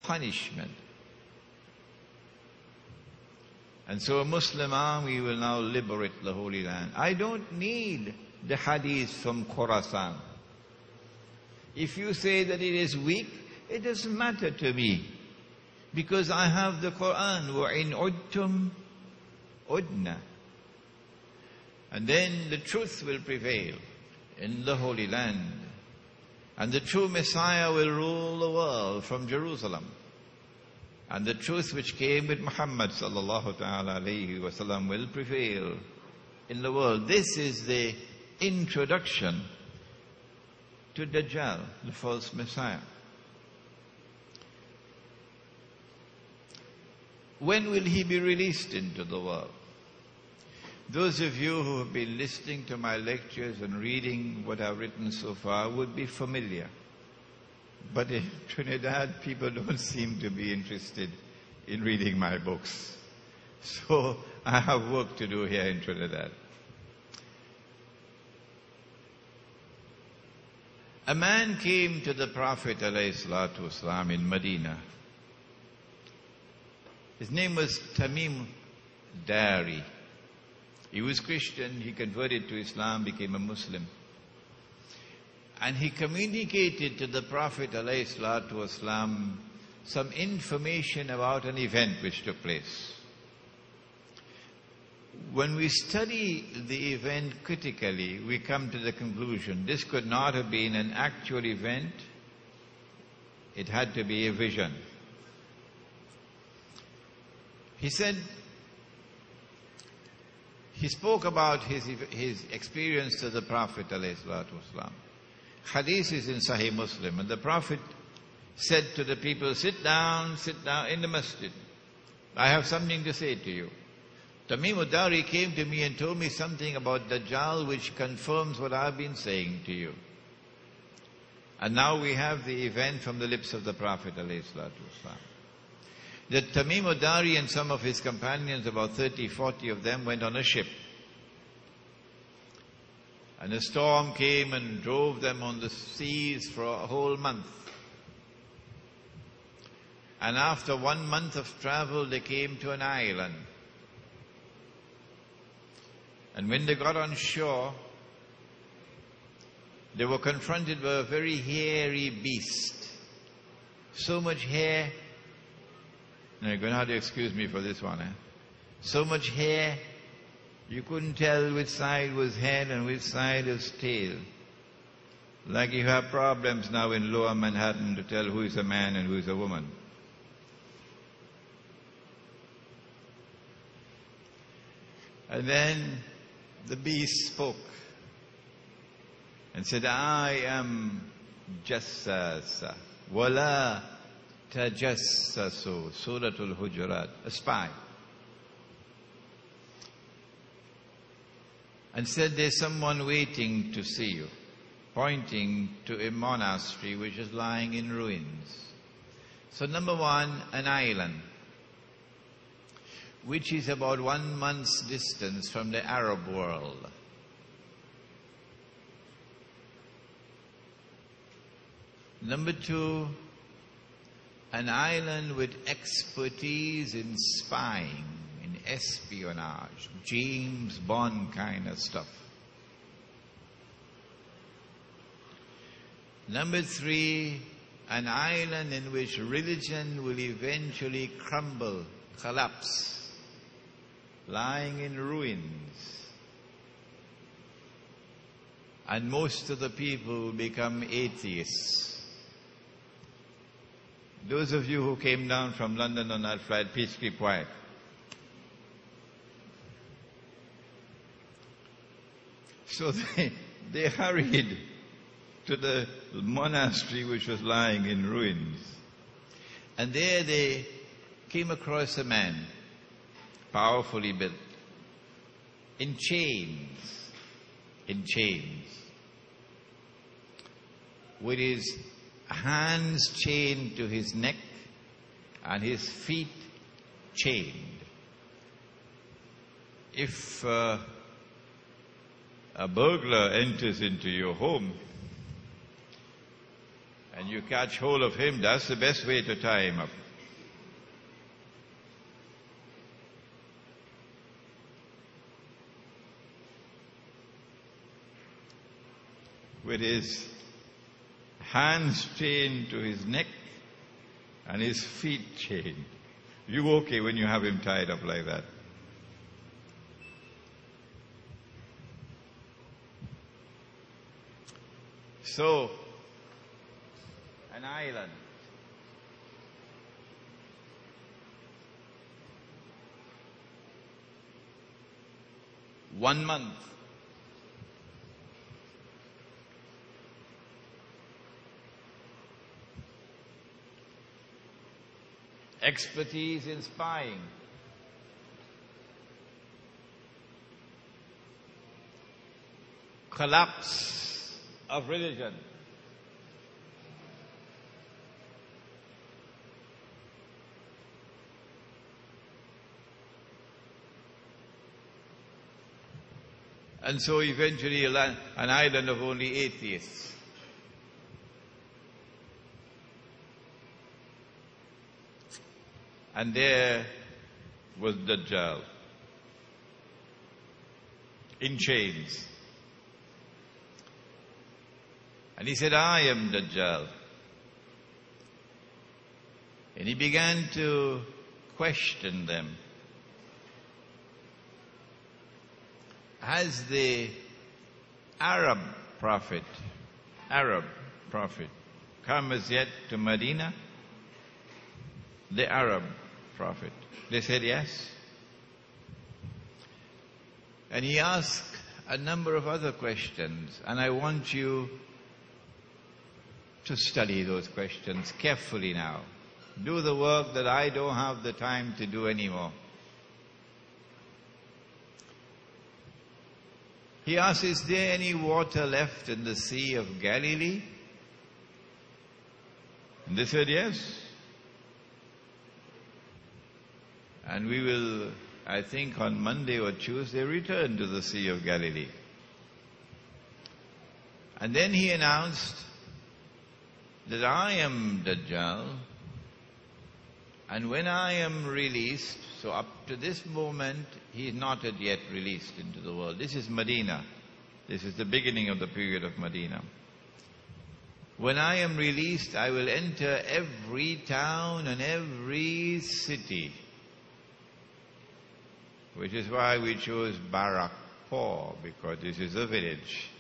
punishment. And so a Muslim army will now liberate the Holy Land. I don't need the hadith from Khorasan. If you say that it is weak, it doesn't matter to me, because I have the Quran. وَإِنْ عُدْتُمْ عُدْنَا. And then the truth will prevail in the Holy Land. And the true Messiah will rule the world from Jerusalem. And the truth which came with Muhammad sallallahu ta'ala alayhi wa sallam will prevail in the world. This is the introduction to Dajjal, the false Messiah. When will he be released into the world? Those of you who have been listening to my lectures and reading what I've written so far would be familiar. But in Trinidad, people don't seem to be interested in reading my books. So I have work to do here in Trinidad. A man came to the Prophet ﷺ in Medina. His name was Tamim Dari. He was Christian, he converted to Islam, became a Muslim. And he communicated to the Prophet ﷺ some information about an event which took place. When we study the event critically, we come to the conclusion this could not have been an actual event. It had to be a vision. He said, he spoke about his experience to the Prophet ﷺ. Hadith is in Sahih Muslim, and the Prophet said to the people, sit down in the masjid. I have something to say to you. Tamim Udari came to me and told me something about Dajjal which confirms what I've been saying to you. And now we have the event from the lips of the Prophet ﷺ. That Tamim Udari and some of his companions, about 30, 40 of them, went on a ship. And a storm came and drove them on the seas for a whole month. And after 1 month of travel, they came to an island. And when they got on shore, they were confronted by a very hairy beast. So much hair. Now you're going to have to excuse me for this one. So much hair, you couldn't tell which side was head and which side was tail. Like you have problems now in Lower Manhattan to tell who is a man and who is a woman. And then the beast spoke and said, I am Jassasa, wala tajassasu, Suratul Hujurat, a spy. And said, there's someone waiting to see you, pointing to a monastery which is lying in ruins. So number one, an island, which is about 1 month's distance from the Arab world. Number two, an island with expertise in spying, in espionage, James Bond kind of stuff. Number three, an island in which religion will eventually crumble, collapse, lying in ruins. And most of the people will become atheists. Those of you who came down from London on that flight, please keep quiet. So they hurried to the monastery which was lying in ruins. And there they came across a man, powerfully built, in chains, with his hands chained to his neck and his feet chained. If a burglar enters into your home and you catch hold of him, that's the best way to tie him up. With his hands chained to his neck and his feet chained. You okay when you have him tied up like that? So, an island. One month. Expertise in spying. Collapse of religion. And so eventually an island of only atheists. And there was Dajjal in chains. And he said, I am Dajjal. And he began to question them. Has the Arab prophet come as yet to Medina? The Arab prophet. They said yes. And he asked a number of other questions, and I want you to study those questions carefully now. Do the work that I don't have the time to do anymore. He asked, is there any water left in the Sea of Galilee? And they said yes. And we will, I think on Monday or Tuesday, return to the Sea of Galilee. And then he announced that I am Dajjal, and when I am released, so up to this moment, he is not yet released into the world. This is Medina. This is the beginning of the period of Medina. When I am released, I will enter every town and every city. Which is why we chose Barakpur, because this is a village.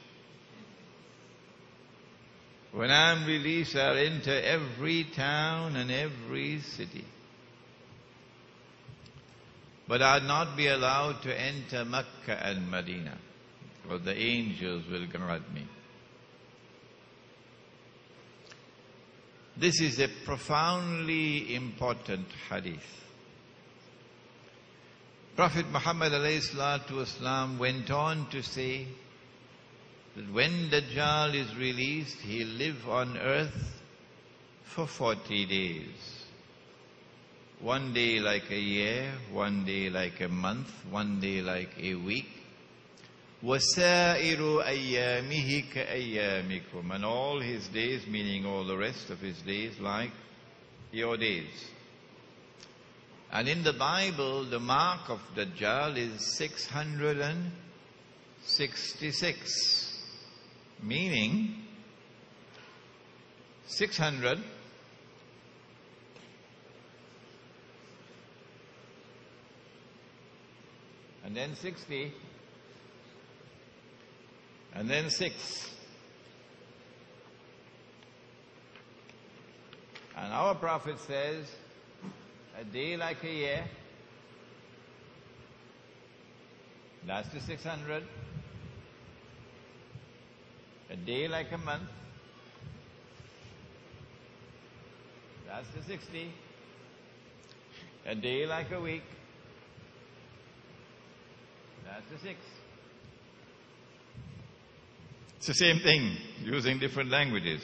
When I am released, I'll enter every town and every city. But I'll not be allowed to enter Mecca and Medina, because the angels will guard me. This is a profoundly important hadith. Prophet Muhammad ﷺ went on to say that when Dajjal is released, he'll live on earth for 40 days. One day like a year, one day like a month, one day like a week. وَسَائِرُ أَيَّامِهِ كَأَيَّامِكُمْ. And all his days, meaning all the rest of his days, like your days. And in the Bible, the mark of Dajjal is 666. Meaning, 600 and then 60 and then 6. And our Prophet says, a day like a year, that's the 600. A day like a month, that's the 60. A day like a week, that's the 6. It's the same thing, using different languages.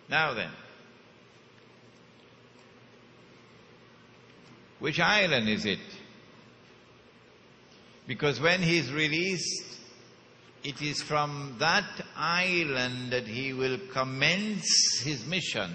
Now then, which island is it? Because when he's released it is from that island that he will commence his mission